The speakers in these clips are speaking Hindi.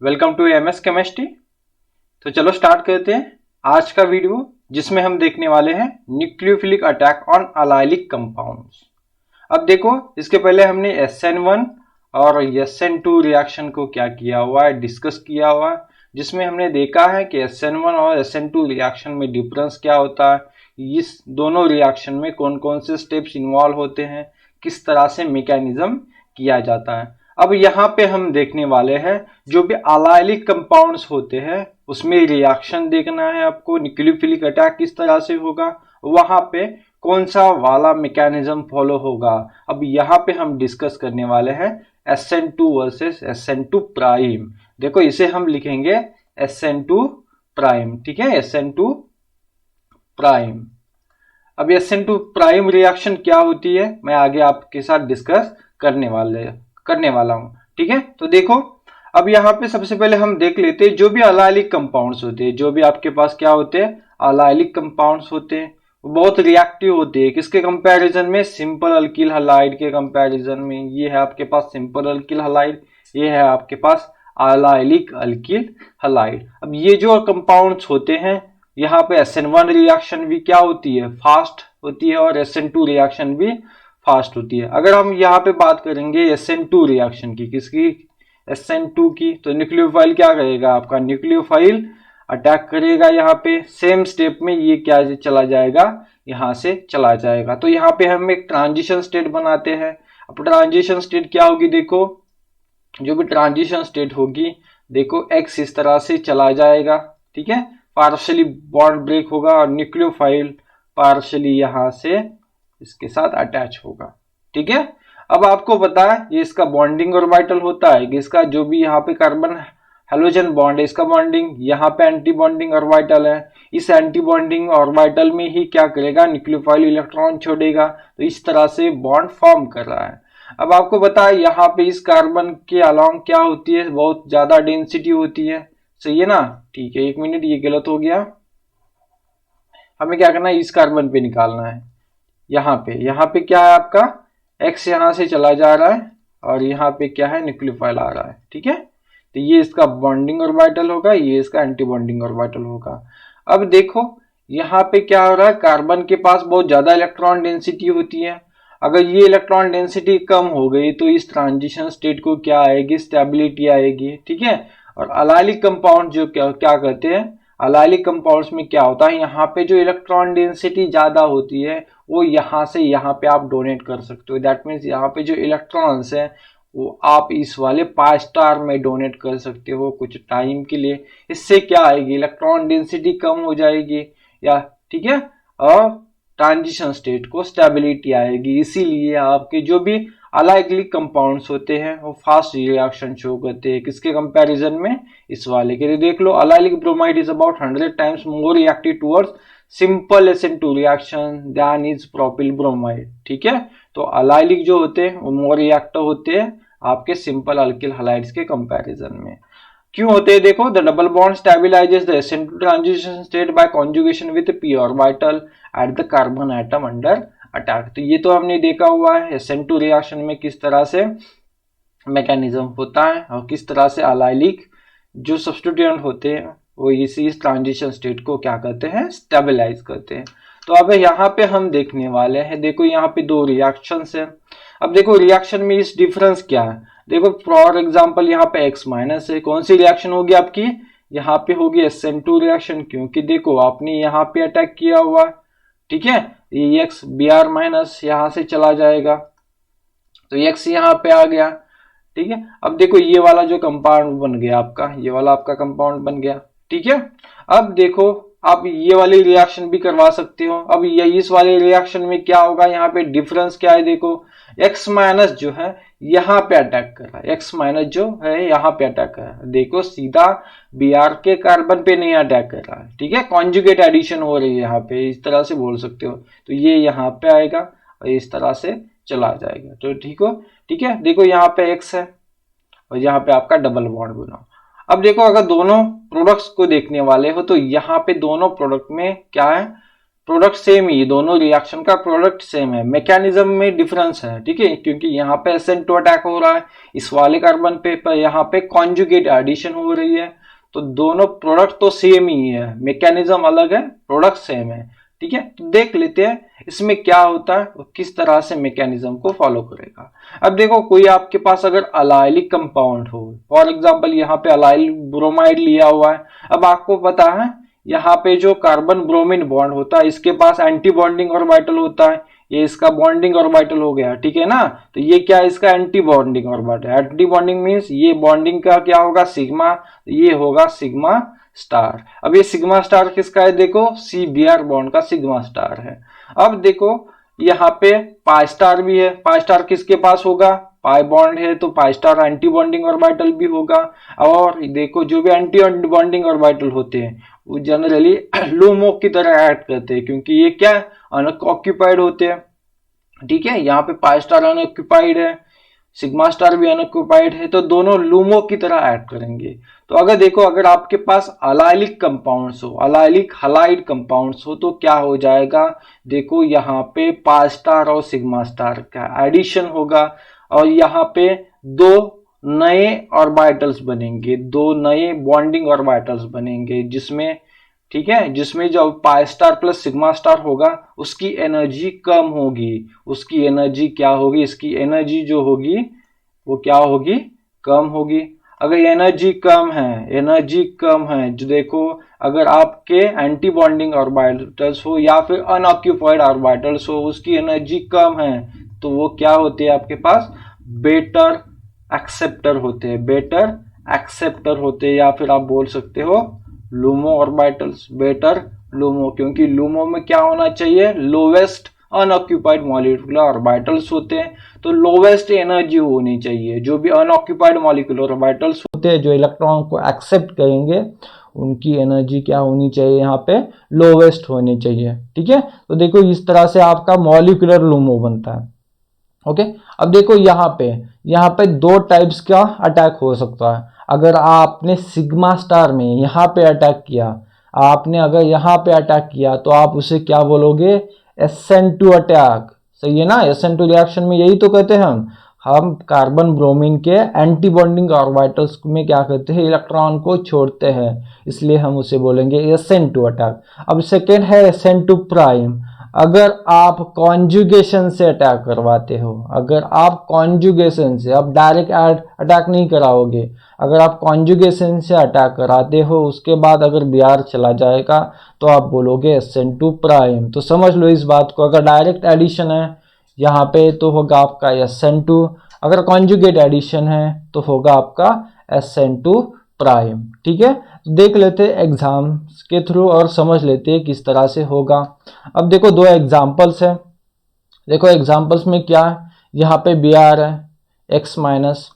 Welcome to MS chemistry. तो चलो स्टार्ट करते हैं आज का वीडियो, जिसमें हम देखने वाले हैं nucleophilic attack on allylic compounds. अब देखो, इसके पहले हमने SN1 और SN2 रिएक्शन को क्या किया हुआ है, डिस्कस किया हुआ है, जिसमें हमने देखा है कि SN1 और SN2 रिएक्शन में डिफरेंस क्या होता है, इस दोनों रिएक्शन में कौन कौन से स्टेप्स इन्वॉल्व होते हैं, किस तरह से मैकेनिज्म किया जाता है। अब यहाँ पे हम देखने वाले हैं जो भी अलाइलिक कंपाउंड्स होते हैं उसमें रिएक्शन देखना है आपको, न्यूक्लियोफिलिक अटैक किस तरह से होगा, वहां पे कौन सा वाला मैकेनिज्म फॉलो होगा। अब यहाँ पे हम डिस्कस करने वाले हैं SN2 वर्सेस SN2 प्राइम। देखो, इसे हम लिखेंगे SN2 प्राइम, ठीक है, SN2 प्राइम। अब SN2 प्राइम रिएक्शन क्या होती है मैं आगे आपके साथ डिस्कस करने वाला हूं, ठीक है। तो देखो, अब यहाँ पे सबसे पहले हम देख लेते हैं जो भी अलाइलिक कंपाउंड्स होते हैं, जो भी आपके पास क्या होते हैं, अलाइलिक कंपाउंड्स होते हैं, वो बहुत रिएक्टिव होते हैं। किसके कंपैरिजन में? सिंपल अल्किल हलाइड के कंपैरिजन में। ये है आपके पास सिंपल अल्किल हलाइड, ये है आपके पास अलाइलिक अल्किल हलाइड। अब ये जो कंपाउंड्स होते हैं, यहाँ पे SN1 रिएक्शन भी क्या होती है, फास्ट होती है, और SN2 रिएक्शन भी फास्ट होती है। अगर हम यहाँ पे बात करेंगे SN2 रिएक्शन की, किसकी? SN2 की, तो न्यूक्लियोफाइल क्या करेगा आपका, न्यूक्लियोफाइल अटैक करेगा यहाँ पे। सेम स्टेप में ये क्या चला जाएगा, यहाँ से चला जाएगा। तो यहाँ पे हम एक ट्रांजिशन स्टेट बनाते हैं। अब ट्रांजिशन स्टेट क्या होगी, देखो, जो भी ट्रांजिशन स्टेट होगी, देखो X इस तरह से चला जाएगा, ठीक है, पार्शियली बॉन्ड ब्रेक होगा और न्यूक्लियोफाइल पार्शियली यहां से इसके साथ अटैच होगा, ठीक है। अब आपको पता है ये इसका बॉन्डिंग ऑर्बिटल होता है कि इसका जो भी यहाँ पे कार्बन हेलोजन बॉन्ड है, इसका बॉन्डिंग, यहाँ पे एंटी बॉन्डिंग ऑर्बिटल है। इस एंटी बॉन्डिंग ऑर्बिटल में ही क्या करेगा, न्यूक्लियोफाइल इलेक्ट्रॉन छोड़ेगा। तो इस तरह से बॉन्ड फॉर्म कर रहा है। अब आपको पता है यहाँ पे इस कार्बन के अलोंग क्या होती है, बहुत ज्यादा डेंसिटी होती है, सही है ना। ठीक है, एक मिनट, ये गलत हो गया। हमें क्या करना है, इस कार्बन पे निकालना है। यहाँ पे क्या है आपका, X यहाँ से चला जा रहा है और यहाँ पे क्या है, न्यूक्लियोफाइल आ रहा है, ठीक है। तो ये इसका बॉन्डिंग ऑर्बिटल होगा, ये इसका एंटी बॉन्डिंग ऑर्बिटल होगा। अब देखो यहाँ पे क्या हो रहा है, कार्बन के पास बहुत ज्यादा इलेक्ट्रॉन डेंसिटी होती है। अगर ये इलेक्ट्रॉन डेंसिटी कम हो गई तो इस ट्रांजिशन स्टेट को क्या आएगी, स्टेबिलिटी आएगी, ठीक है। और अलाइलिक कंपाउंड जो क्या कहते हैं, अलाइलिक कंपाउंड्स में क्या होता है, यहाँ पे जो इलेक्ट्रॉन डेंसिटी ज्यादा होती है वो यहाँ से यहाँ पे आप डोनेट कर सकते हो। दैट मीन्स यहाँ पे जो इलेक्ट्रॉन्स है वो आप इस वाले पाई स्टार में डोनेट कर सकते हो कुछ टाइम के लिए। इससे क्या आएगी, इलेक्ट्रॉन डेंसिटी कम हो जाएगी, या ठीक है, और ट्रांजिशन स्टेट को स्टेबिलिटी आएगी। इसीलिए आपके जो भी अलाइलिक कंपाउंड्स होते हैं वो फास्ट रिएक्शन शो करते हैं। किसके कंपैरिजन में, इस वाले के। देख लो, allylic bromide is about 100 times more reactive towards simple SN2 reaction than is propyl bromide, ठीक है। तो अलाइलिक जो होते हैं वो मोर रिएक्टिव होते हैं आपके सिंपल अल्किल हलाइड्स के कंपैरिजन में। क्यों होते हैं, देखो, the double bond stabilises the SN2 transition state by conjugation with p orbital at the carbon atom under attack. तो ये तो हमने देखा हुआ है SN2 रिएक्शन में किस तरह से मैकेनिज्म होता है और किस तरह से अलाइलिक जो सब्स्टिट्यूएंट होते हैं वो इसी ट्रांजिशन स्टेट को क्या करते हैं, स्टेबलाइज करते हैं। तो अब यहाँ पे हम देखने वाले हैं, देखो यहाँ पे दो रिएक्शंस हैं। अब देखो रिएक्शन में इस डिफरेंस क्या है, देखो फॉर एग्जांपल यहाँ पे X माइनस है, कौन सी रिएक्शन होगी आपकी, यहाँ पे होगी SN2 रिएक्शन, क्योंकि देखो आपने यहाँ पे अटैक किया हुआ, ठीक है। ये X Br माइनस यहाँ से चला जाएगा, तो X यहाँ पे आ गया, ठीक है। अब देखो ये वाला जो कंपाउंड बन गया आपका, ये वाला आपका कंपाउंड बन गया, ठीक है। अब देखो आप ये वाली रिएक्शन भी करवा सकते हो। अब ये इस वाले रिएक्शन में क्या होगा, यहाँ पे डिफरेंस क्या है, देखो X माइनस जो है यहाँ पे अटैक कर रहा है, X माइनस जो है यहाँ पे अटैक कर रहा है, देखो सीधा Br के कार्बन पे नहीं अटैक कर रहा है, ठीक है, कॉन्जुगेट एडिशन हो रही है यहाँ पे, इस तरह से बोल सकते हो। तो ये यहाँ पे आएगा और इस तरह से चला जाएगा, तो ठीक है। देखो यहाँ पे X है और यहाँ पे आपका डबल बॉन्ड बना। अब देखो अगर दोनों प्रोडक्ट्स को देखने वाले हो तो यहाँ पे दोनों प्रोडक्ट में क्या है, प्रोडक्ट सेम ही, दोनों रिएक्शन का प्रोडक्ट सेम है, मैकेनिज्म में डिफरेंस है, ठीक है, क्योंकि यहाँ पे SN2 अटैक हो रहा है, इस वाले कार्बन पे यहाँ पे कॉन्जुगेट एडिशन हो रही है, तो दोनों प्रोडक्ट तो सेम ही है, मैकेनिज्म अलग है, प्रोडक्ट सेम है, ठीक है। तो देख लेते हैं इसमें क्या होता है और किस तरह से मैकेनिज्म को फॉलो करेगा। अब देखो कोई आपके पास अगर अलाइलिक कंपाउंड हो, फॉर एग्जांपल यहाँ पे अलाइल ब्रोमाइड लिया हुआ है, अब आपको पता है यहाँ पे जो कार्बन ब्रोमीन बॉन्ड होता है इसके पास एंटी बॉन्डिंग ऑर्बिटल होता है, ये इसका बॉन्डिंग ऑर्बिटल हो गया, ठीक है ना। तो ये क्या है, इसका anti bonding orbital, anti bonding means ये बॉन्डिंग का क्या होगा, सिग्मा, ये होगा सिग्मा स्टार। अब ये सिग्मा स्टार किसका है, देखो CBr बॉन्ड का सिग्मा स्टार है। अब देखो यहाँ पे पाई स्टार भी है, पाई स्टार किसके पास होगा, पाई बॉन्ड है तो pi star anti bonding orbital भी होगा। और देखो जो भी एंटी बॉन्डिंग ऑर्बिटल होते हैं वो जनरली लूमो की तरह एक्ट करते हैं, क्योंकि ये क्या अनऑक्यूपाइड होते हैं, ठीक है। यहाँ पे पाई स्टार अनऑक्यूपाइड है, सिग्मा स्टार भी अनऑक्यूपाइड है, तो दोनों लूमो की तरह एक्ट करेंगे। तो अगर देखो अगर आपके पास अलाइलिक कंपाउंड्स हो, अलाइलिक हलाइड कंपाउंड्स हो, तो क्या हो जाएगा, देखो यहाँ पे पाई स्टार और सिग्मा स्टार का एडिशन होगा और यहाँ पे दो नए ऑर्बिटल्स बनेंगे, दो नए बॉन्डिंग ऑर्बिटल्स बनेंगे, जिसमें ठीक है, जिसमें जब pi star plus sigma star होगा उसकी एनर्जी कम होगी, उसकी एनर्जी क्या होगी, इसकी एनर्जी जो होगी वो क्या होगी, कम होगी। अगर एनर्जी कम है, एनर्जी कम है, जो देखो अगर आपके एंटी बॉन्डिंग ऑर्बिटल्स हो या फिर अनऑक्यूपाइड ऑर्बिटल्स हो उसकी एनर्जी कम है, तो वो क्या होते हैं आपके पास, बेटर एक्सेप्टर होते हैं, बेटर एक्सेप्टर होते हैं, या फिर आप बोल सकते हो लूमो ऑर्बिटल्स, बेटर लूमो, क्योंकि लूमो में क्या होना चाहिए, लोवेस्ट अनऑक्यूपाइड मॉलिक्यूलर ऑर्बिटल्स होते हैं, तो लोवेस्ट एनर्जी होनी चाहिए। जो भी अनऑक्यूपाइड मॉलिक्यूलर ऑर्बिटल्स होते हैं जो इलेक्ट्रॉन को एक्सेप्ट करेंगे उनकी एनर्जी क्या होनी चाहिए, यहाँ पे लोवेस्ट होनी चाहिए, ठीक है। तो देखो इस तरह से आपका मॉलिक्यूलर लूमो बनता है, ओके। अब देखो यहाँ पे दो टाइप्स का अटैक हो सकता है। अगर आपने सिग्मा स्टार में यहाँ पे अटैक किया, आपने अगर यहाँ पे अटैक किया तो आप उसे क्या बोलोगे, SN2 अटैक, सही है ना। SN2 रिएक्शन में यही तो कहते हैं हम कार्बन ब्रोमीन के एंटी बॉन्डिंग ऑर्बिटल्स में क्या करते हैं, इलेक्ट्रॉन को छोड़ते हैं, इसलिए हम उसे बोलेंगे SN2 अटैक। अब सेकेंड है SN2 प्राइम। अगर आप कॉन्जुगेशन से अटैक करवाते हो, अगर आप कॉन्जुगेशन से, आप डायरेक्ट अटैक नहीं कराओगे, अगर आप कॉन्जुगेशन से अटैक कराते हो उसके बाद अगर Br चला जाएगा तो आप बोलोगे SN2 प्राइम। तो समझ लो इस बात को, अगर डायरेक्ट एडिशन है यहाँ पे तो होगा आपका SN2, अगर कॉन्जुगेट एडिशन है तो होगा आपका SN2 प्राइम, ठीक है। तो देख लेते हैं एग्जाम्स के थ्रू और समझ लेते हैं किस तरह से होगा। अब देखो दो एग्जाम्पल्स है, देखो एग्जाम्पल्स में क्या है, यहाँ पे Br है X माइनस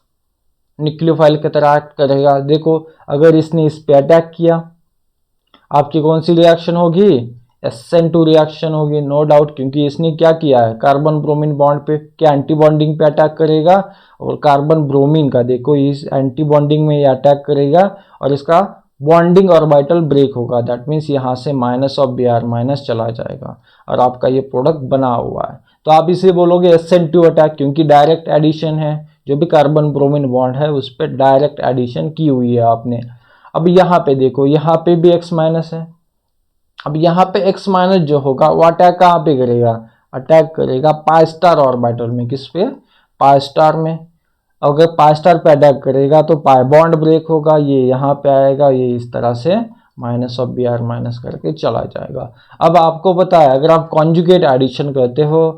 न्यूक्लियोफाइल की तरह एक्ट करेगा। देखो अगर इसने इस पे अटैक किया आपकी कौन सी रिएक्शन होगी, SN2 रिएक्शन होगी, नो डाउट, क्योंकि इसने क्या किया है, कार्बन ब्रोमीन बॉन्ड पे क्या एंटी बॉन्डिंग पे अटैक करेगा और कार्बन ब्रोमीन का देखो इस एंटी बॉन्डिंग में ये अटैक करेगा और इसका बॉन्डिंग ऑर्बिटल ब्रेक होगा, दैट मीन्स यहाँ से माइनस ऑफ Br माइनस चला जाएगा और आपका ये प्रोडक्ट बना हुआ है। तो आप इसे बोलोगे SN2 अटैक, क्योंकि डायरेक्ट एडिशन है, जो भी कार्बन ब्रोमीन बॉन्ड है उस पर डायरेक्ट एडिशन की हुई है आपने। अब यहाँ पे देखो यहाँ पे भी X माइनस है, अब यहाँ पे X माइनस जो होगा वो अटैक कहाँ पे करेगा, अटैक करेगा पाई स्टार ऑर्बिटल में, किस पे, पाई स्टार में। अगर पाई स्टार पे अटैक करेगा तो पाई बॉन्ड ब्रेक होगा, ये यहाँ पे आएगा, ये इस तरह से माइनस ऑफ Br माइनस करके चला जाएगा। अब आपको पता है अगर आप कॉन्जुगेट एडिशन करते हो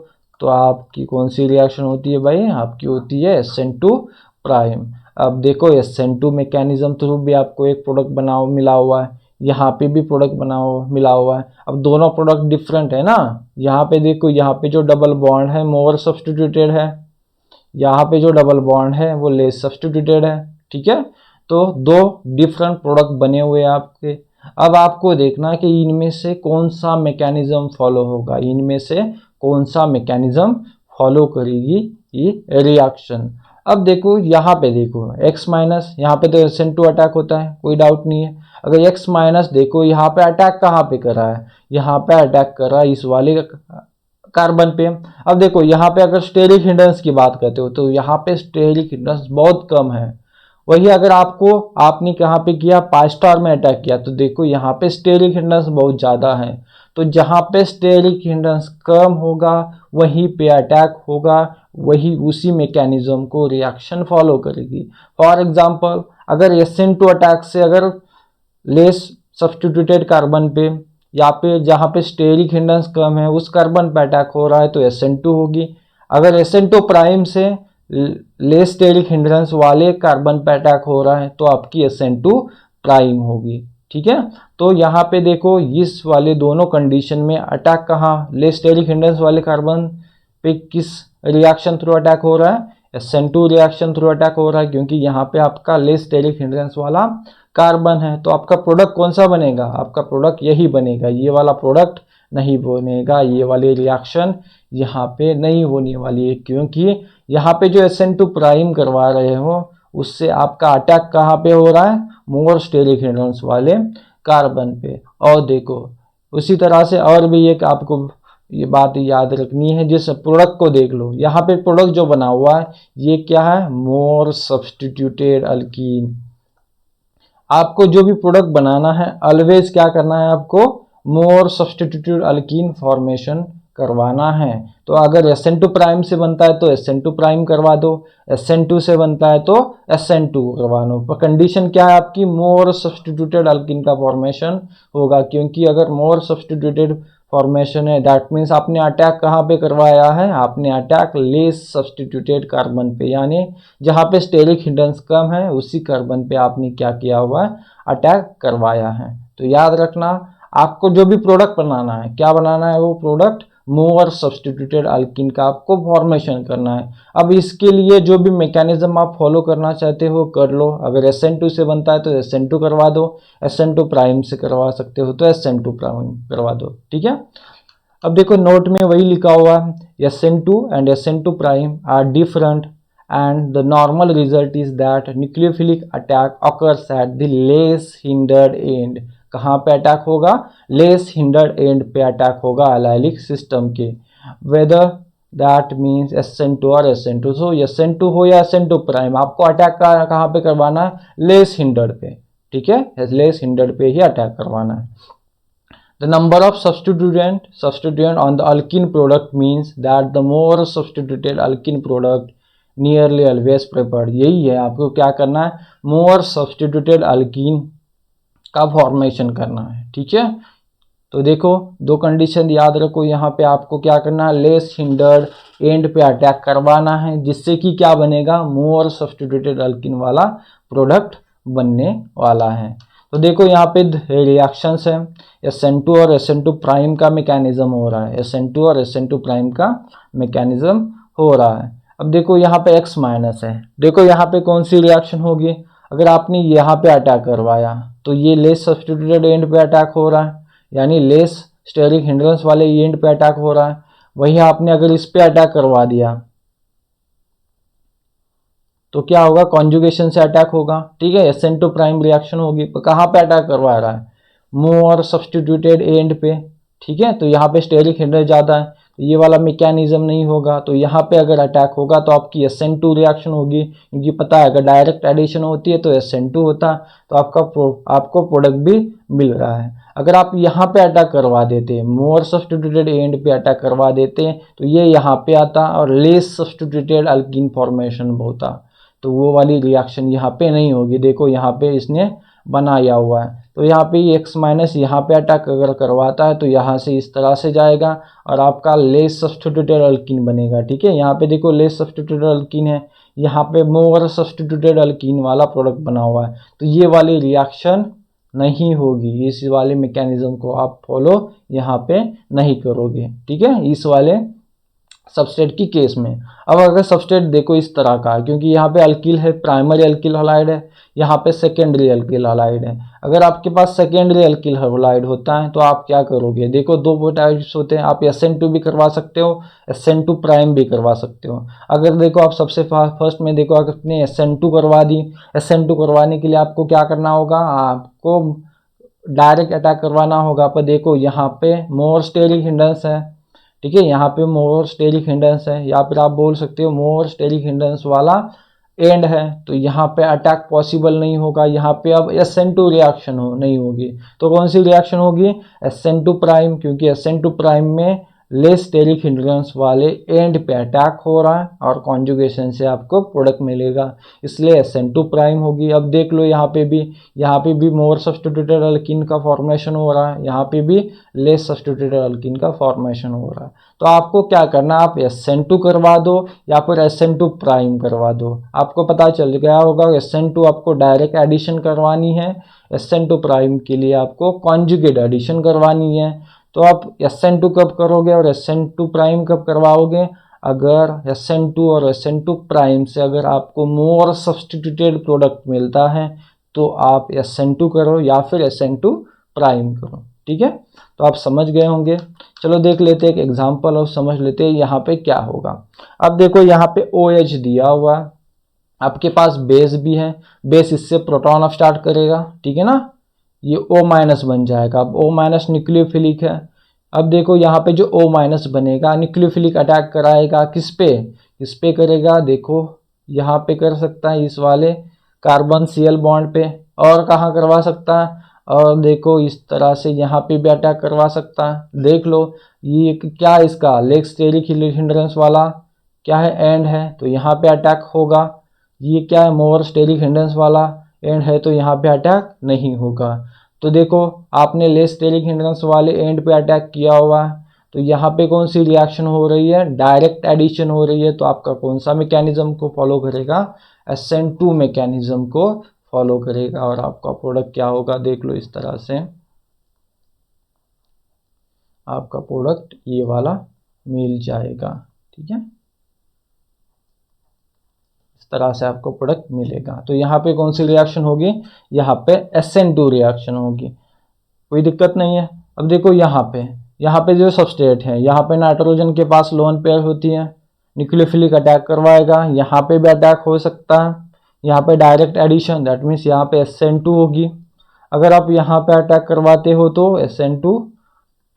तो आपकी कौन सी रिएक्शन होती है भाई, आपकी होती है SN2 प्राइम। अब देखो SN2 मैकेनिज्म थ्रू भी आपको एक प्रोडक्ट बना मिला हुआ है, यहाँ पे भी प्रोडक्ट मिला हुआ है। अब दोनों प्रोडक्ट डिफरेंट है ना, यहाँ पे देखो यहाँ पे जो डबल बॉन्ड है मोर सब्स्टिट्यूटेड है, यहाँ पे जो डबल बॉन्ड है वो लेस सब्स्टिट्यूटेड है, ठीक है। तो दो डिफरेंट प्रोडक्ट बने हुए हैं आपके। अब आपको देखना है कि इनमें से कौन सा मैकेनिज्म फॉलो होगा, इनमें से कौन सा मैकेनिज्म फॉलो करेगी ये रिएक्शन। अब देखो यहाँ पे देखो X माइनस, यहाँ पे तो SN2 अटैक होता है, कोई डाउट नहीं है। अगर X माइनस देखो यहाँ पे अटैक कहाँ पे कर रहा है, यहाँ पे अटैक कर रहा है इस वाले कार्बन पे। अब देखो यहाँ पे अगर स्टेरिक हिंड्रेंस की बात करते हो तो यहाँ पे स्टेरिक हिंड्रेंस बहुत कम है। वही अगर आपने कहाँ पे किया, पाई स्टार में अटैक किया, तो देखो यहाँ पे स्टेरिक हिंड्रेंस बहुत ज़्यादा है। तो जहाँ पे स्टेरिक हिंड्रेंस कम होगा वहीं पे अटैक होगा, वही उसी मैकेनिज्म को रिएक्शन फॉलो करेगी। फॉर एग्जांपल अगर SN2 अटैक से अगर लेस सब्स्टिट्यूटेड कार्बन पे या पे जहाँ पे स्टेरिक हिंड्रेंस कम है उस कार्बन पे अटैक हो रहा है तो SN2 होगी। अगर SN2 प्राइम से लेस स्टेरिक हिंड्रेंस वाले कार्बन पे अटैक हो रहा है तो आपकी SN2 प्राइम होगी। ठीक है, तो यहाँ पे देखो इस वाले दोनों कंडीशन में अटैक कहाँ, लेस स्टेरिक हिंड्रेंस वाले कार्बन पे किस रिएक्शन थ्रू अटैक हो रहा है, SN2 रिएक्शन थ्रू अटैक हो रहा है, क्योंकि यहाँ पे आपका लेस स्टेरिक हिंड्रेंस वाला कार्बन है। तो आपका प्रोडक्ट कौन सा बनेगा, आपका प्रोडक्ट यही बनेगा, ये वाला प्रोडक्ट नहीं बनेगा, ये वाली रिएक्शन यहाँ पे नहीं होने वाली है, क्योंकि यहाँ पे जो SN2 प्राइम करवा रहे हो उससे आपका अटैक कहाँ पे हो रहा है, मोर स्टेरिक हिंड्रेंस वाले कार्बन पे। और देखो उसी तरह से और भी एक आपको ये बात याद रखनी है, जिस प्रोडक्ट को देख लो, यहाँ पे प्रोडक्ट जो बना हुआ है ये क्या है, मोर सब्स्टिट्यूटेड अल्कीन। आपको जो भी प्रोडक्ट बनाना है ऑलवेज क्या करना है, आपको मोर सब्स्टिट्यूटेड अल्कीन फॉर्मेशन करवाना है। तो अगर SN2 प्राइम से बनता है तो SN2 प्राइम करवा दो, SN2 से बनता है तो SN2 करवा दो। पर कंडीशन क्या है आपकी, मोर सब्स्टिट्यूटेड अल्कीन का फॉर्मेशन होगा, क्योंकि अगर मोर सब्स्टिट्यूटेड फॉर्मेशन है दैट मीन्स आपने अटैक कहाँ पे करवाया है, आपने अटैक लेस सब्स्टिट्यूटेड कार्बन पे, यानी जहाँ पे स्टेरिक हिंड्रेंस कम है उसी कार्बन पे आपने क्या किया हुआ है, अटैक करवाया है। तो याद रखना आपको जो भी प्रोडक्ट बनाना है, क्या बनाना है, वो प्रोडक्ट मोर सब्स्टिट्यूटेड अल्कीन का आपको फॉर्मेशन करना है। अब इसके लिए जो भी मैकेनिज्म आप फॉलो करना चाहते हो कर लो, अगर SN2 से बनता है तो SN2 करवा दो, SN2 प्राइम से करवा सकते हो तो SN2 प्राइम करवा दो। ठीक है, अब देखो नोट में वही लिखा हुआ है, SN2 and SN2 prime are different and the normal result is that nucleophilic attack occurs at the less hindered end। कहाँ पे अटैक होगा, लेस हिंडर्ड एंड पे अटैक होगा एलाइलिक सिस्टम के, वेदर दैट मीन्स SN2 और SN2। सो SN2 हो या SN2 प्राइम, आपको अटैक कहाँ पे करवाना है, लेस हिंडर्ड पे। ठीक है, लेस हिंडर्ड पे ही अटैक करवाना है। The number of substituent on the alkene product means that the more substituted alkene product nearly always preferred. यही है, आपको क्या करना है, मोर सब्स्टिट्यूटेड अल्कीन का फॉर्मेशन करना है। ठीक है, तो देखो दो कंडीशन याद रखो, यहाँ पे आपको क्या करना है, लेस हिंडर्ड एंड पे अटैक करवाना है, जिससे कि क्या बनेगा, मोर सब्स्टिट्यूटेड अल्कीन वाला प्रोडक्ट बनने वाला है। तो देखो यहाँ पे रिएक्शंस है, SN2 और SN2 प्राइम का मैकेनिज्म हो रहा है, SN2 और SN2 प्राइम का मैकेनिज्म हो रहा है। अब देखो यहाँ पे X माइनस है, देखो यहाँ पे कौन सी रिएक्शन होगी, अगर आपने यहाँ पे अटैक करवाया तो ये लेस सब्स्टिट्यूटेड एंड पे अटैक हो रहा है, यानी लेस स्टेरिक हिंड्रेंस वाले एंड पे अटैक हो रहा है। वहीं आपने अगर इस पे अटैक करवा दिया तो क्या होगा, कॉन्जुगेशन से अटैक होगा। ठीक है, SN2 प्राइम रिएक्शन होगी, कहाँ पे अटैक करवा रहा है, मोर सब्स्टिट्यूटेड एंड पे। ठीक है, तो यहाँ पे स्टेरिक हिंड्रेंस ज़्यादा है, ये वाला मैकेनिज्म नहीं होगा, तो यहाँ पे अगर अटैक होगा तो आपकी SN2 रिएक्शन होगी, क्योंकि पता है अगर डायरेक्ट एडिशन होती है तो SN2 होता, तो आपको प्रोडक्ट भी मिल रहा है। अगर आप यहाँ पे अटैक करवा देते, मोर सब्स्टिट्यूटेड एंड पे अटैक करवा देते तो ये यहाँ पे आता और लेस सब्स्टिट्यूटेड अल्कीन फॉर्मेशन होता, तो वो वाली रिएक्शन यहाँ पे नहीं होगी। देखो यहाँ पे इसने बनाया हुआ है, तो यहाँ पे X माइनस यहाँ पे अटैक अगर करवाता है तो यहाँ से इस तरह से जाएगा और आपका लेस सब्स्टिट्यूटेड अल्कीन बनेगा। ठीक है, यहाँ पे देखो लेस सब्स्टिट्यूटेड अल्कीन है, यहाँ पे मोर सब्स्टिट्यूटेड अल्कीन वाला प्रोडक्ट बना हुआ है, तो ये वाली रिएक्शन नहीं होगी, इस वाले मैकेनिज्म को आप फॉलो यहाँ पे नहीं करोगे। ठीक है, इस वाले सबस्ट्रेट की केस में। अब अगर सबस्ट्रेट देखो इस तरह का, क्योंकि यहाँ पे अल्किल है, प्राइमरी अल्किल हैलाइड है, यहाँ पे सेकेंडरी अल्किल हैलाइड है। अगर आपके पास सेकेंडरी अल्किल हैलाइड होता है तो आप क्या करोगे, देखो दो टाइप्स होते हैं, आप SN2 भी करवा सकते हो, SN2 प्राइम भी करवा सकते हो। अगर देखो आप सबसे फर्स्ट में देखो, अगर आपने SN2 करवा दी, SN2 करवाने के लिए आपको क्या करना होगा, आपको डायरेक्ट अटैक करवाना होगा, पर देखो यहाँ पे मोर स्टेरिक हिंड्रेंस है, ठीक है, यहाँ पे मोर स्टेरिक हिंड्रेंस है, या फिर आप बोल सकते हो मोर स्टेरिक हिंड्रेंस वाला एंड है, तो यहाँ पे अटैक पॉसिबल नहीं होगा। यहाँ पे अब SN2 रिएक्शन नहीं होगी, तो कौन सी रिएक्शन होगी? SN2 प्राइम, क्योंकि SN2 प्राइम में लेस स्टेरिक हिंड्रेंस वाले एंड पे अटैक हो रहा है और कॉन्जुगेशन से आपको प्रोडक्ट मिलेगा, इसलिए SN2 प्राइम होगी। अब देख लो यहाँ पे भी मोर सब्स्टिट्यूटेड अल्कीन का फॉर्मेशन हो रहा है, यहाँ पे भी लेस सब्स्टिट्यूटेड अल्कीन का फॉर्मेशन हो रहा है। तो आपको क्या करना, आप SN2 करवा दो या फिर SN2 प्राइम करवा दो। आपको पता चल गया होगा SN2 आपको डायरेक्ट एडिशन करवानी है, SN2 प्राइम के लिए आपको कॉन्जुगेट एडिशन करवानी है। तो आप SN2 कब करोगे और SN2 प्राइम कब करवाओगे? अगर SN2 और SN2 प्राइम से अगर आपको मोर सब्स्टिट्यूटेड प्रोडक्ट मिलता है तो आप SN2 करो या फिर SN2 प्राइम करो, ठीक है। तो आप समझ गए होंगे। चलो देख लेते हैं एक एग्जांपल और समझ लेते हैं यहाँ पे क्या होगा। अब देखो यहाँ पे OH दिया हुआ, आपके पास बेस भी है, बेस इससे प्रोटॉन अब स्टार्ट करेगा, ठीक है ना, ये O- बन जाएगा। अब O- न्यूक्लियोफिलिक है। अब देखो यहाँ पे जो O- बनेगा न्यूक्लियोफिलिक अटैक कराएगा, किस पे करेगा? देखो यहाँ पे कर सकता है इस वाले कार्बन Cl बॉन्ड पे, और कहाँ करवा सकता है? और देखो इस तरह से यहाँ पे भी अटैक करवा सकता है। देख लो ये क्या इसका लेस स्टेरिक हिंड्रेंस वाला क्या है? एंड है, तो यहाँ पे अटैक होगा। ये क्या है? मोर स्टेरिक हिंड्रेंस वाला एंड है, तो यहाँ पे अटैक नहीं होगा। तो देखो आपने लेस स्टेरिक हिंड्रेंस वाले एंड पे अटैक किया हुआ है, तो यहाँ पे कौन सी रिएक्शन हो रही है? डायरेक्ट एडिशन हो रही है। तो आपका कौन सा मैकेनिज्म को फॉलो करेगा? SN2 मैकेनिज्म को फॉलो करेगा, और आपका प्रोडक्ट क्या होगा? देख लो इस तरह से आपका प्रोडक्ट ये वाला मिल जाएगा, ठीक है, इस तरह से आपको प्रोडक्ट मिलेगा। तो यहाँ पे कौन सी रिएक्शन होगी? यहाँ पे SN2 रिएक्शन होगी, कोई दिक्कत नहीं है। अब देखो यहाँ पे जो सबस्ट्रेट है, यहाँ पे नाइट्रोजन के पास लोन पेयर होती है, न्यूक्लियोफिलिक अटैक करवाएगा, यहाँ पे भी अटैक हो सकता है। यहाँ पे डायरेक्ट एडिशन, दैट मीन्स यहाँ पे SN2 होगी। अगर आप यहाँ पे अटैक करवाते हो तो SN2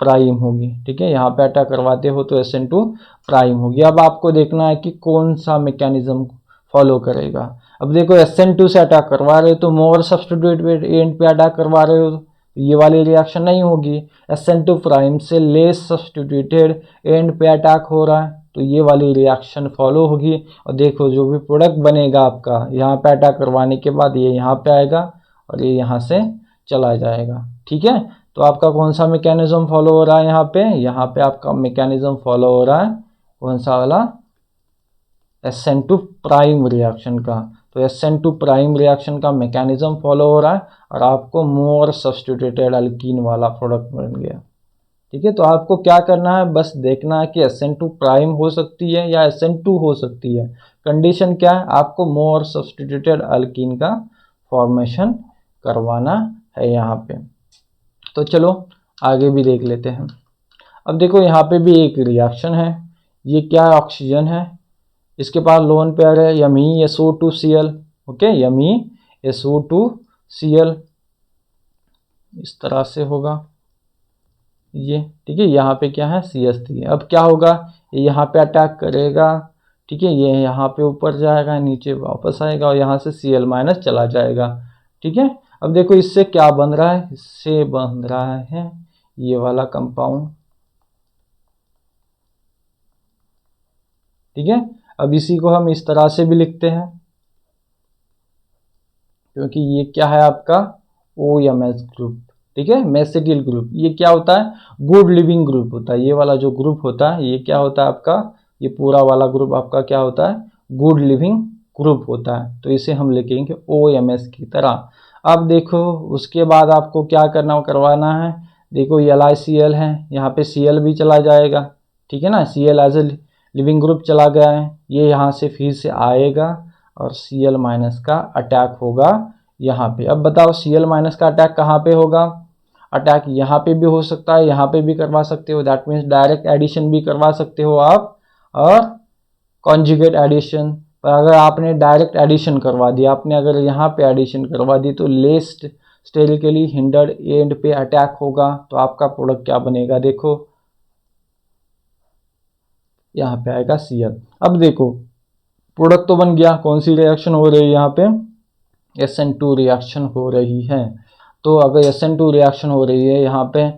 प्राइम होगी, ठीक है, यहाँ पे अटैक करवाते हो तो SN2 प्राइम होगी। अब आपको देखना है कि कौन सा मैकेनिज्म फॉलो करेगा। अब देखो SN2 से अटैक करवा रहे हो तो मोर सब्स्टिट्यूट एंड पे अटैक करवा रहे हो, ये वाली रिएक्शन नहीं होगी। SN2 प्राइम से लेस सब्स्टिट्यूटेड एंड पे अटैक हो रहा है, तो ये वाली रिएक्शन फॉलो होगी। और देखो जो भी प्रोडक्ट बनेगा आपका, यहाँ पे अटैक करवाने के बाद ये यहाँ पे आएगा और ये यहाँ से चला जाएगा, ठीक है। तो आपका कौन सा मैकेनिज्म फॉलो हो रहा है? यहाँ पे आपका मैकेनिज्म फॉलो हो रहा है कौन सा वाला? SN2 प्राइम रिएक्शन का। तो SN2 प्राइम रिएक्शन का मैकेनिज्म फॉलो हो रहा है और आपको मोर सब्स्टिट्यूटेड अल्कीन वाला प्रोडक्ट बन गया, ठीक है। तो आपको क्या करना है? बस देखना है कि SN2 प्राइम हो सकती है या SN2 हो सकती है। कंडीशन क्या है? आपको मोर सब्स्टिट्यूटेड अल्कीन का फॉर्मेशन करवाना है यहाँ पे। तो चलो आगे भी देख लेते हैं। अब देखो यहाँ पे भी एक रिएक्शन है, ये क्या है? ऑक्सीजन है, इसके पास लोन पेयर है MeSO2Cl, ओके, MeSO2Cl इस तरह से होगा ये, ठीक है। यहाँ पे क्या है? CH3। अब क्या होगा? ये यहाँ पे अटैक करेगा, ठीक है, ये यहाँ पे ऊपर जाएगा, नीचे वापस आएगा और यहाँ से Cl- चला जाएगा, ठीक है। अब देखो इससे क्या बन रहा है? इससे बन रहा है ये वाला कंपाउंड, ठीक है। अब इसी को हम इस तरह से भी लिखते हैं, क्योंकि ये क्या है आपका OMS ग्रुप, ठीक है, मेसेटिल ग्रुप। ये क्या होता है? गुड लिविंग ग्रुप होता है। ये वाला जो ग्रुप होता है ये क्या होता है आपका? ये पूरा वाला ग्रुप आपका क्या होता है? गुड लिविंग ग्रुप होता है। तो इसे हम लिखेंगे OMS की तरह। अब देखो उसके बाद आपको क्या करवाना है? देखो ये LiCl है, यहाँ पे Cl भी चला जाएगा, ठीक है ना, Cl as a leaving group चला गया है, ये यहाँ से फिर से आएगा और Cl- का अटैक होगा यहाँ पे। अब बताओ Cl- का अटैक कहाँ पे होगा? अटैक यहाँ पे भी हो सकता है, यहाँ पे भी करवा सकते हो, दैट मीन्स डायरेक्ट एडिशन भी करवा सकते हो आप, और कॉन्जुगेट एडिशन। पर अगर आपने डायरेक्ट एडिशन करवा दिया, आपने अगर यहाँ पे एडिशन करवा दी तो लेस स्टेरिकली हिंडर्ड एंड पे अटैक होगा तो आपका प्रोडक्ट क्या बनेगा, देखो यहाँ पे आएगा Cl। अब देखो प्रोडक्ट तो बन गया, कौन सी रिएक्शन हो रही है यहाँ पे, SN2 रिएक्शन हो रही है। तो अगर SN2 रिएक्शन हो रही है यहाँ पे,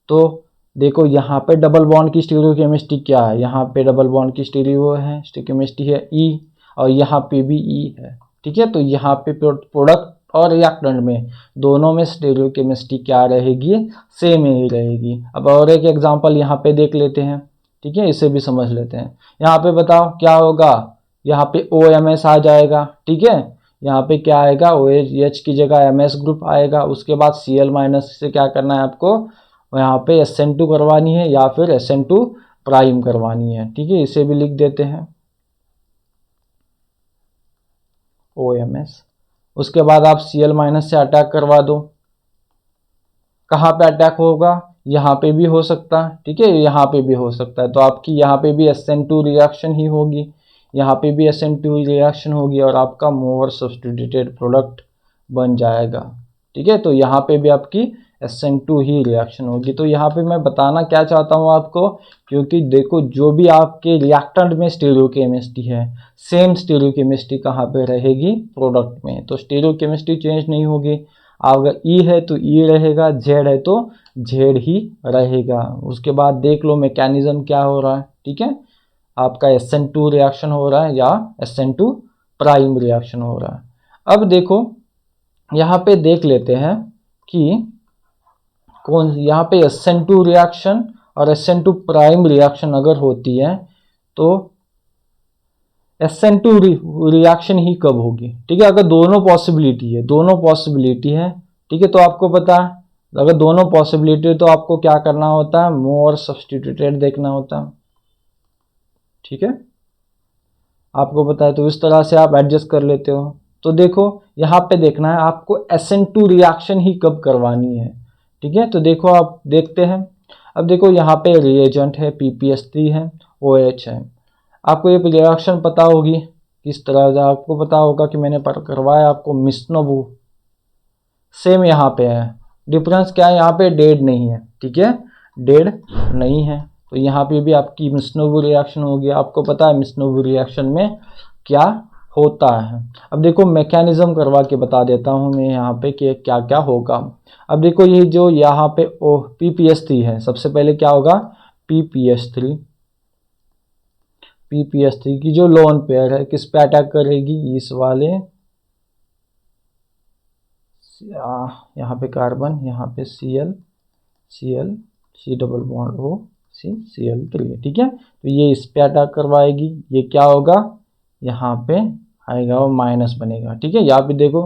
तो देखो यहाँ पे डबल बॉन्ड की स्टीरियोकेमिस्ट्री क्या है, यहाँ पे डबल बॉन्ड की स्टीरियोकेमिस्ट्री है E और यहाँ पे भी E है, ठीक है। तो यहाँ पे प्रोडक्ट और रिएक्टेंट में दोनों में स्टीरियोकेमिस्ट्री क्या रहेगी, सेम ही रहेगी। अब और एक एग्जांपल यहाँ पे देख लेते हैं, ठीक है, इसे भी समझ लेते हैं। यहाँ पे बताओ क्या होगा, यहाँ पे OMS आ जाएगा, ठीक है। यहाँ पे क्या आएगा, OH की जगह MS ग्रुप आएगा। उसके बाद Cl माइनस से क्या करना है आपको, यहाँ पे SN2 करवानी है या फिर SN2 प्राइम करवानी है, ठीक है। इसे भी लिख देते हैं OMS। उसके बाद आप Cl माइनस से अटैक करवा दो। कहाँ पे अटैक होगा, यहाँ पे भी हो सकता है, ठीक है, यहाँ पे भी हो सकता है। तो आपकी यहाँ पे भी SN2 रिएक्शन ही होगी, यहाँ पे भी SN2 रिएक्शन होगी और आपका मोर सब्स्टिट्यूटेड प्रोडक्ट बन जाएगा, ठीक है। तो यहाँ पे भी आपकी SN2 ही रिएक्शन होगी। तो यहाँ पे मैं बताना क्या चाहता हूँ आपको, क्योंकि देखो जो भी आपके रिएक्टेंट में स्टीरियोकेमिस्ट्री है, सेम स्टीरियोकेमिस्ट्री कहाँ पे रहेगी, प्रोडक्ट में। तो स्टीरियोकेमिस्ट्री चेंज नहीं होगी। अगर E है तो E रहेगा, Z है तो Z ही रहेगा। उसके बाद देख लो मैकेनिज्म क्या हो रहा है, ठीक है। आपका SN2 रिएक्शन हो रहा है या SN2 प्राइम रिएक्शन हो रहा है। अब देखो यहाँ पे देख लेते हैं कि कौन, यहाँ पे SN2 रिएक्शन और SN2 प्राइम रिएक्शन अगर होती है तो SN2 रिएक्शन ही कब होगी, ठीक है। अगर दोनों पॉसिबिलिटी है, ठीक है, तो आपको पता है अगर दोनों पॉसिबिलिटी है तो आपको क्या करना होता है, मोर सब्स्टिट्यूटेड देखना होता है, ठीक है। आपको पता है तो इस तरह से आप एडजस्ट कर लेते हो। तो देखो यहाँ पे देखना है आपको SN2 रिएक्शन ही कब करवानी है, ठीक है। तो देखो आप देखते हैं, अब देखो यहाँ पे रिएजेंट है, PPS3 है, OH है। आपको ये रिएक्शन पता होगी किस तरह से, आपको पता होगा कि मैंने करवाया आपको मिस्नोबू, सेम यहाँ पे है। डिफरेंस क्या है, यहाँ पे डेड नहीं है, ठीक है, डेड नहीं है। तो यहाँ पे भी आपकी मिस्नोबू रिएक्शन होगी। आपको पता है मिस्नोबू रिएक्शन में क्या होता है। अब देखो मैकेनिज्म करवा के बता देता हूँ मैं यहाँ पे कि क्या क्या होगा। अब देखो ये जो यहाँ पे PPS3 है, सबसे पहले क्या होगा, PPS3 की जो लोन पेयर है किस पे अटैक करेगी, इस वाले यहाँ पे कार्बन, यहाँ पे Cl C double bond O Cl3, ठीक है। तो ये इस पे अटैक करवाएगी, ये क्या होगा, यहाँ पे आएगा वो माइनस बनेगा, ठीक है। यहाँ पे देखो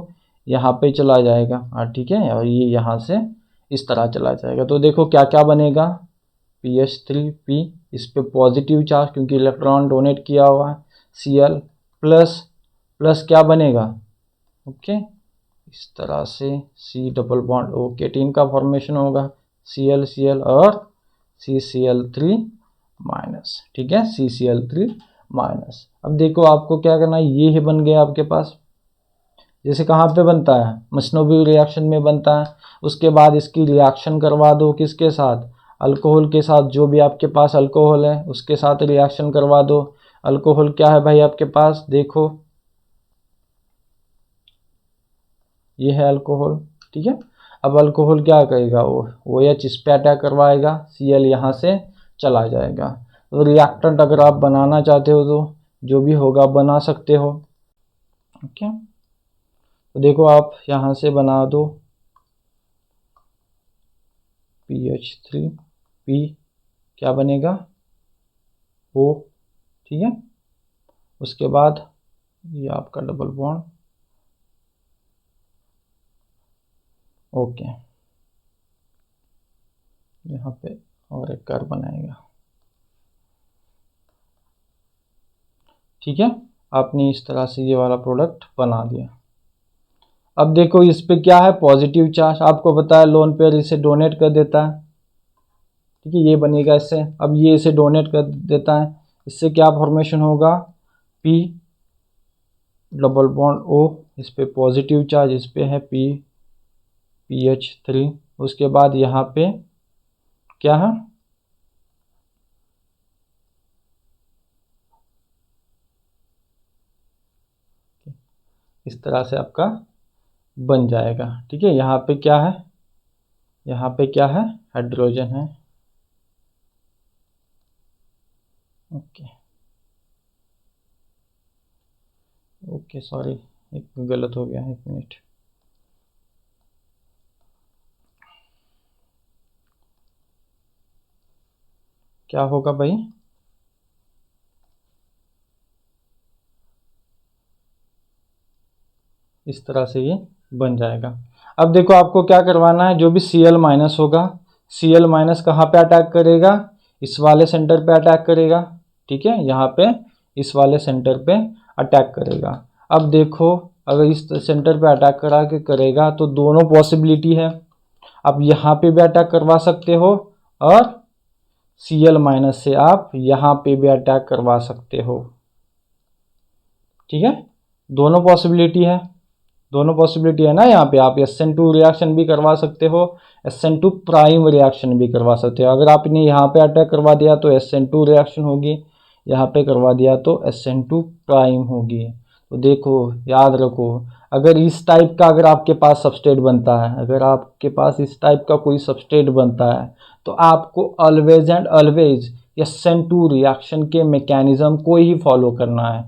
यहाँ पे चला जाएगा, हाँ ठीक है, और ये यहाँ से इस तरह चला जाएगा। तो देखो क्या क्या बनेगा, PH3P, इस पे पॉजिटिव चार्ज क्योंकि इलेक्ट्रॉन डोनेट किया हुआ है, Cl प्लस क्या बनेगा, ओके, इस तरह से C डबल बॉन्ड O केटीन का फॉर्मेशन होगा, Cl और CCl3 माइनस, ठीक है, CCl3 माइनस। अब देखो आपको क्या करना है, ये ही बन गया आपके पास। जैसे कहाँ पे बनता है, मस्नोबी रिएक्शन में बनता है। उसके बाद इसकी रिएक्शन करवा दो किसके साथ, अल्कोहल के साथ, जो भी आपके पास अल्कोहल है उसके साथ रिएक्शन करवा दो। अल्कोहल क्या है भाई आपके पास, देखो ये है अल्कोहल, ठीक है। अब अल्कोहल क्या करेगा, OH इस पे अटैक करवाएगा, Cl यहाँ से चला जाएगा। तो रिएक्टेंट अगर आप बनाना चाहते हो तो जो भी होगा बना सकते हो, ओके। तो देखो आप यहाँ से बना दो PH3P, क्या बनेगा O, ठीक है। उसके बाद ये आपका डबल बॉन्ड, ओके, यहाँ पे और एक कार्बन आएगा, ठीक है। आपने इस तरह से ये वाला प्रोडक्ट बना दिया। अब देखो इस पे क्या है, पॉजिटिव चार्ज, आपको पता है लोन पेयर इसे डोनेट कर देता है, ठीक है, ये बनेगा इससे। अब ये इसे डोनेट कर देता है, इससे क्या फॉर्मेशन होगा, P डबल बॉन्ड O, इस पे पॉजिटिव चार्ज, इस पे है P PH3, उसके बाद यहाँ पे क्या है, इस तरह से आपका बन जाएगा। ठीक है, यहाँ पे क्या है, यहाँ पे क्या है, हाइड्रोजन है। ओके ओके, सॉरी एक गलत हो गया, 1 मिनट। क्या होगा भाई, इस तरह से ये बन जाएगा। अब देखो आपको क्या करवाना है, जो भी Cl- होगा, Cl- कहाँ पे अटैक करेगा, इस वाले सेंटर पे अटैक करेगा। ठीक है, यहाँ पे इस वाले सेंटर पे अटैक करेगा। अब देखो अगर इस सेंटर पे अटैक करेगा तो दोनों पॉसिबिलिटी है। आप यहाँ पे भी अटैक करवा सकते हो और Cl- से आप यहाँ पे भी अटैक करवा सकते हो। ठीक है, दोनों पॉसिबिलिटी है, दोनों पॉसिबिलिटी है ना। यहाँ पे आप SN2 रिएक्शन भी करवा सकते हो, SN2 प्राइम रिएक्शन भी करवा सकते हो। अगर आपने यहाँ पे अटैक करवा दिया तो SN2 रिएक्शन होगी, यहाँ पे करवा दिया तो SN2 प्राइम होगी। तो देखो याद रखो, अगर इस टाइप का अगर आपके पास सबस्ट्रेट बनता है, अगर आपके पास इस टाइप का कोई सबस्ट्रेट बनता है तो आपको always and always SN2 reaction के मैकेनिज्म को ही फॉलो करना है।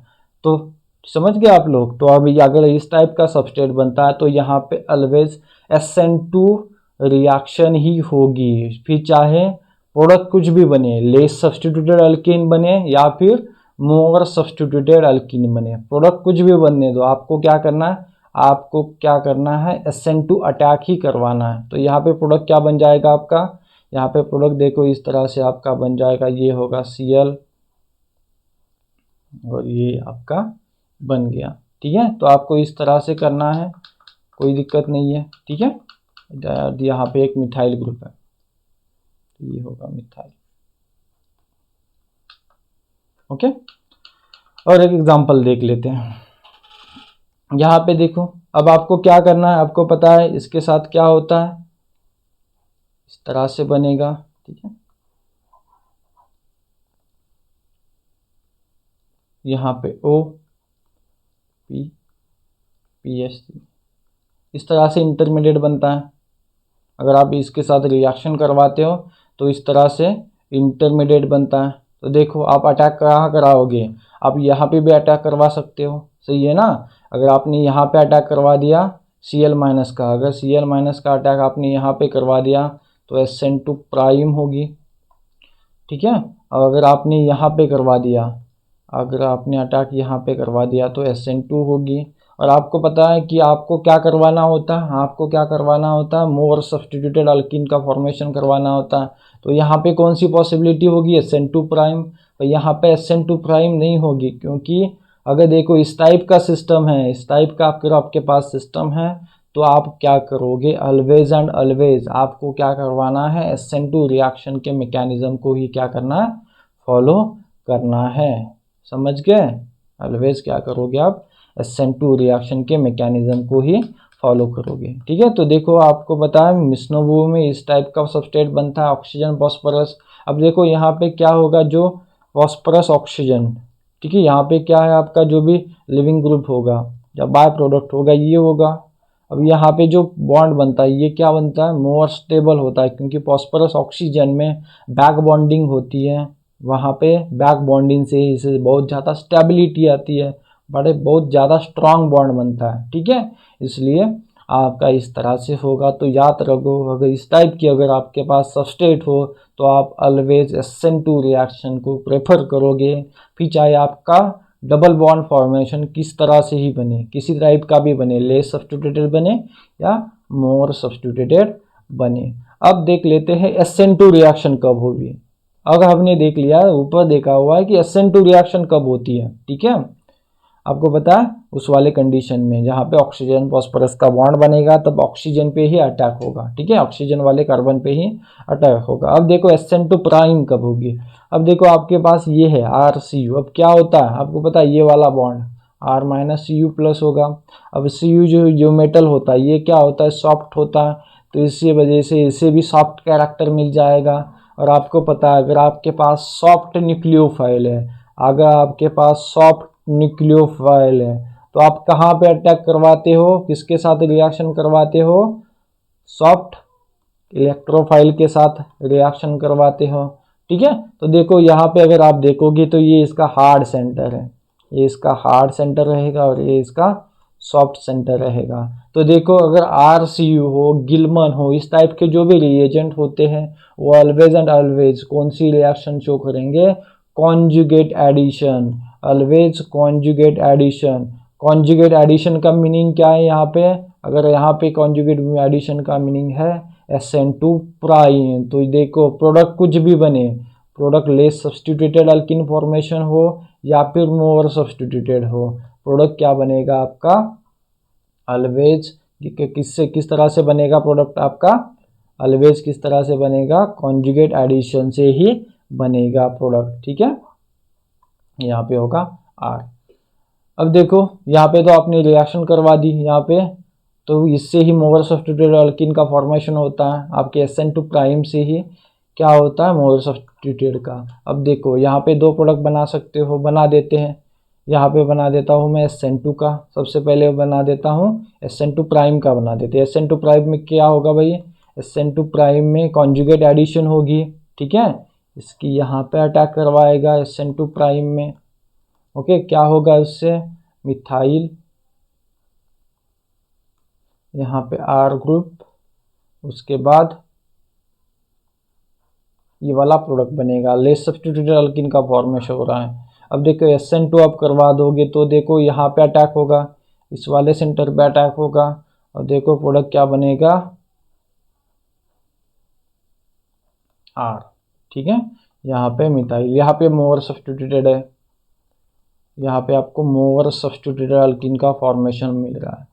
तो समझ गए आप लोग। तो अब अगर इस टाइप का सबस्ट्रेट बनता है तो यहाँ पे ऑलवेज SN2 रिएक्शन ही होगी, फिर चाहे प्रोडक्ट कुछ भी बने, लेस सब्स्टिट्यूटेड अल्कीन बने या फिर मोर सब्स्टिट्यूटेड अल्कीन बने, प्रोडक्ट कुछ भी बनने दो, आपको क्या करना है, आपको क्या करना है, SN2 अटैक ही करवाना है। तो यहाँ पे प्रोडक्ट क्या बन जाएगा आपका, यहाँ पे प्रोडक्ट देखो इस तरह से आपका बन जाएगा, ये होगा Cl और ये आपका बन गया। ठीक है, तो आपको इस तरह से करना है, कोई दिक्कत नहीं है। ठीक है, यहाँ पे एक मिथाइल ग्रुप है तो ये होगा मिथाइल। ओके, और एक एग्जांपल देख लेते हैं। यहाँ पे देखो अब आपको क्या करना है, आपको पता है इसके साथ क्या होता है, इस तरह से बनेगा। ठीक है, यहाँ पे OPH3 इस तरह से इंटरमीडिएट बनता है। अगर आप इसके साथ रिएक्शन करवाते हो तो इस तरह से इंटरमीडिएट बनता है। तो देखो आप अटैक कहाँ कराओगे, आप यहाँ पे भी अटैक करवा सकते हो, सही है ना। अगर आपने यहाँ पे अटैक करवा दिया Cl- का, अगर Cl- का अटैक आपने यहाँ पे करवा दिया तो SN2 प्राइम होगी। ठीक है, और अगर आपने यहाँ पे करवा दिया, अगर आपने अटैक यहाँ पे करवा दिया तो SN2 होगी। और आपको पता है कि आपको क्या करवाना होता है, आपको क्या करवाना होता है, मोर सब्स्टिट्यूटेड अल्कीन का फॉर्मेशन करवाना होता है। तो यहाँ पे कौन सी पॉसिबिलिटी होगी, SN2 प्राइम। तो यहाँ पे SN2 प्राइम नहीं होगी, क्योंकि अगर देखो इस टाइप का सिस्टम है, इस टाइप का अगर आपके पास सिस्टम है तो आप क्या करोगे, ऑलवेज एंड ऑलवेज आपको क्या करवाना है, SN2 रिएक्शन के मैकेनिज्म को ही क्या करना है, फॉलो करना है। समझ गए, ऑलवेज क्या करोगे आप, SN2 रिएक्शन के मैकेनिज्म को ही फॉलो करोगे। ठीक है, तो देखो आपको पता है मिसनोवो में इस टाइप का सबस्ट्रेट बनता है, ऑक्सीजन फॉस्फोरस। अब देखो यहाँ पे क्या होगा, जो फॉस्फोरस ऑक्सीजन, ठीक है, यहाँ पे क्या है आपका जो भी लिविंग ग्रुप होगा या बाय प्रोडक्ट होगा ये होगा। अब यहाँ पे जो बॉन्ड बनता है ये क्या बनता है, मोर स्टेबल होता है, क्योंकि फॉस्फोरस ऑक्सीजन में बैक बॉन्डिंग होती है, वहाँ पे बैक बॉन्डिंग से इसे बहुत ज़्यादा स्टेबिलिटी आती है, बहुत ज़्यादा स्ट्रांग बॉन्ड बनता है। ठीक है, इसलिए आपका इस तरह से होगा। तो याद रखो अगर इस टाइप की अगर आपके पास सबस्ट्रेट हो तो आप ऑलवेज SN2 रिएक्शन को प्रेफर करोगे, फिर चाहे आपका डबल बॉन्ड फॉर्मेशन किस तरह से ही बने, किसी टाइप का भी बने, लेस सब्स्टिट्यूटेड बने या मोर सब्स्टिट्यूटेड बने। अब देख लेते हैं SN2 रिएक्शन कब होगी। अगर हमने देख लिया, ऊपर देखा हुआ है कि SN2 रिएक्शन कब होती है। ठीक है, आपको पता है उस वाले कंडीशन में जहाँ पे ऑक्सीजन फॉस्फोरस का बॉन्ड बनेगा तब ऑक्सीजन पे ही अटैक होगा। ठीक है, ऑक्सीजन वाले कार्बन पे ही अटैक होगा। अब देखो SN2 प्राइम कब होगी। अब देखो आपके पास ये है RCU, अब क्या होता है आपको पता है, ये वाला bond R minus Cu plus होगा। अब Cu जो मेटल होता है ये क्या होता है, सॉफ्ट होता है, तो इसी वजह से इसे भी सॉफ्ट कैरेक्टर मिल जाएगा। और आपको पता है अगर आपके पास सॉफ्ट न्यूक्लियोफाइल है, अगर आपके पास सॉफ्ट न्यूक्लियोफाइल है तो आप कहाँ पे अटैक करवाते हो, किसके साथ रिएक्शन करवाते हो, सॉफ्ट इलेक्ट्रोफाइल के साथ रिएक्शन करवाते हो। ठीक है, तो देखो यहाँ पे अगर आप देखोगे तो ये इसका हार्ड सेंटर है, ये इसका हार्ड सेंटर रहेगा और ये इसका सॉफ्ट सेंटर रहेगा। तो देखो अगर RCU हो, गिलमन हो, इस टाइप के जो भी रिएजेंट होते हैं वो ऑलवेज एंड ऑलवेज कौन सी रिएक्शन शो करेंगे, conjugate addition, always conjugate addition. Conjugate addition का मीनिंग क्या है यहाँ पे, अगर यहाँ पे कॉन्जुगेट एडिशन का मीनिंग है SN2 प्राइम, तो देखो प्रोडक्ट कुछ भी बने, product less substituted alkene formation हो या फिर मोर सब्स्टिट्यूटेड हो, प्रोडक्ट क्या बनेगा आपका ऑलवेज किससे किस तरह से बनेगा प्रोडक्ट आपका, ऑलवेज किस तरह से बनेगा, कॉन्जुगेट एडिशन से ही बनेगा प्रोडक्ट। ठीक है, यहाँ पे होगा R। अब देखो यहाँ पे तो आपने रिएक्शन करवा दी यहाँ पे, तो इससे ही मोर सब्स्टिट्यूटेड अल्किन का फॉर्मेशन होता है, आपके SN2 प्राइम से ही क्या होता है, मोर सब्स्टिट्यूटेड का। अब देखो यहाँ पे दो प्रोडक्ट बना सकते हो, बना देते हैं, यहाँ पे बना देता हूँ मैं SN2 का, सबसे पहले बना देता हूँ SN2 प्राइम का, बना देते हैं। SN2 प्राइम में क्या होगा भाई, SN2 प्राइम में कॉन्जुगेट एडिशन होगी। ठीक है, इसकी यहाँ पे अटैक करवाएगा SN2 प्राइम में। ओके, क्या होगा उससे, मिथाइल, यहाँ पे R ग्रुप, उसके बाद ये वाला प्रोडक्ट बनेगा, लेस सब्स्टिट्यूटेड अल्किन का फॉर्मेशन हो रहा है। अब देखो SN2 आप करवा दोगे तो देखो यहाँ पे अटैक होगा, इस वाले सेंटर पे अटैक होगा, और देखो प्रोडक्ट क्या बनेगा, R। ठीक है, यहाँ पे मिथाइल, यहाँ पे मोर सब्स्टिट्यूटेड है, यहाँ पे आपको मोर सब्स्टिट्यूटेड अल्किन का फॉर्मेशन मिल रहा है।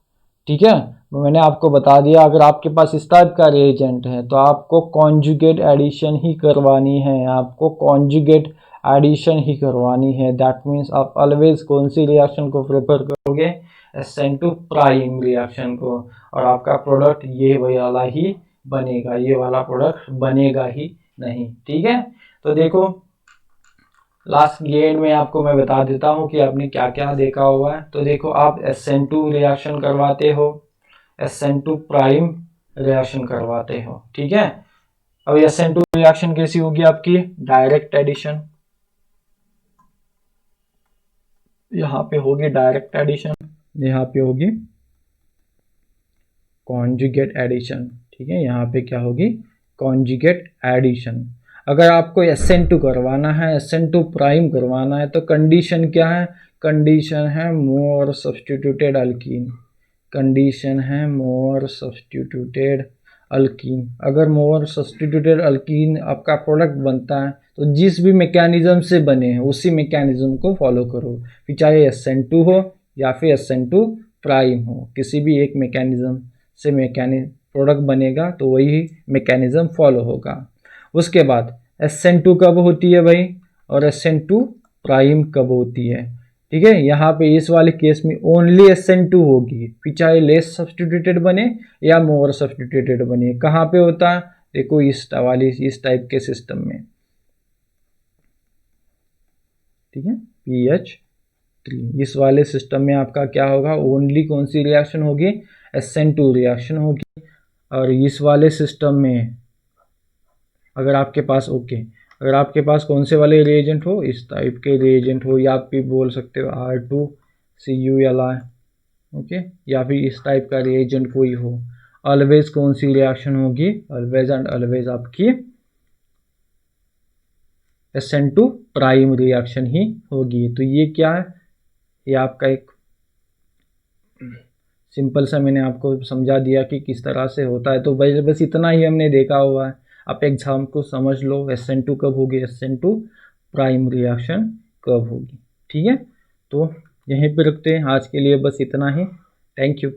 ठीक है, मैंने आपको बता दिया अगर आपके पास इस टाइप का रिएजेंट है तो आपको कॉन्जुगेट एडिशन ही करवानी है, आपको कॉन्जुगेट एडिशन ही करवानी है। दैट मीन्स आप ऑलवेज कौन सी रिएक्शन को प्रेफर करोगे, SN2 प्राइम रिएक्शन को, और आपका प्रोडक्ट ये वाला ही बनेगा, ये वाला प्रोडक्ट बनेगा ही नहीं। ठीक है, तो देखो लास्ट एंड में आपको मैं बता देता हूँ कि आपने क्या क्या देखा हुआ है। तो देखो आप SN2 रिएक्शन करवाते हो, SN2 प्राइम रिएक्शन करवाते हो। ठीक है, अब SN2 रिएक्शन कैसी होगी आपकी, डायरेक्ट एडिशन, यहाँ पे होगी डायरेक्ट एडिशन, यहाँ पे होगी कॉन्जुगेट एडिशन। ठीक है, यहाँ पे क्या होगी, कॉन्जुगेट एडिशन। अगर आपको SN2 करवाना है, SN2 प्राइम करवाना है तो कंडीशन क्या है, कंडीशन है मोर सब्स्टिट्यूटेड अल्कीन, कंडीशन है मोर सब्स्टिट्यूटेड अल्कीन। अगर मोर सब्स्टिट्यूटेड अल्कीन आपका प्रोडक्ट बनता है तो जिस भी मैकेनिज्म से बने हैं उसी मैकेनिज्म को फॉलो करो, फिर चाहे SN2 हो या फिर SN2 प्राइम हो, किसी भी एक मैकेनिज्म से प्रोडक्ट बनेगा तो वही मैकेनिज्म फॉलो होगा। उसके बाद SN2 कब होती है भाई, और SN2 प्राइम कब होती है। ठीक है, यहाँ पे इस वाले केस में ओनली SN2 होगी, फिर चाहे लेस सब्स्टिट्यूटेड बने या मोर सब्स्टिट्यूटेड बने। कहाँ पे होता है, देखो इस टाइप के सिस्टम में। ठीक है, PH3 इस वाले सिस्टम में आपका क्या होगा, ओनली कौन सी रिएक्शन होगी, SN2 रिएक्शन होगी। और इस वाले सिस्टम में अगर आपके पास अगर आपके पास कौन से वाले रिएजेंट हो, इस टाइप के रिएजेंट हो, या आप भी बोल सकते हो R2CuLi, ओके, या फिर इस टाइप का रिएजेंट कोई हो, ऑलवेज कौन सी रिएक्शन होगी, ऑलवेज एंड ऑलवेज आपकी SN2 प्राइम रिएक्शन ही होगी। तो ये क्या है, ये आपका एक सिंपल सा मैंने आपको समझा दिया कि किस तरह से होता है। तो बस इतना ही हमने देखा हुआ है, आप एग्जाम को समझ लो SN2 कब होगी, SN2 प्राइम रिएक्शन कब होगी। ठीक है, तो यहीं पे रखते हैं आज के लिए, बस इतना ही। Thank you.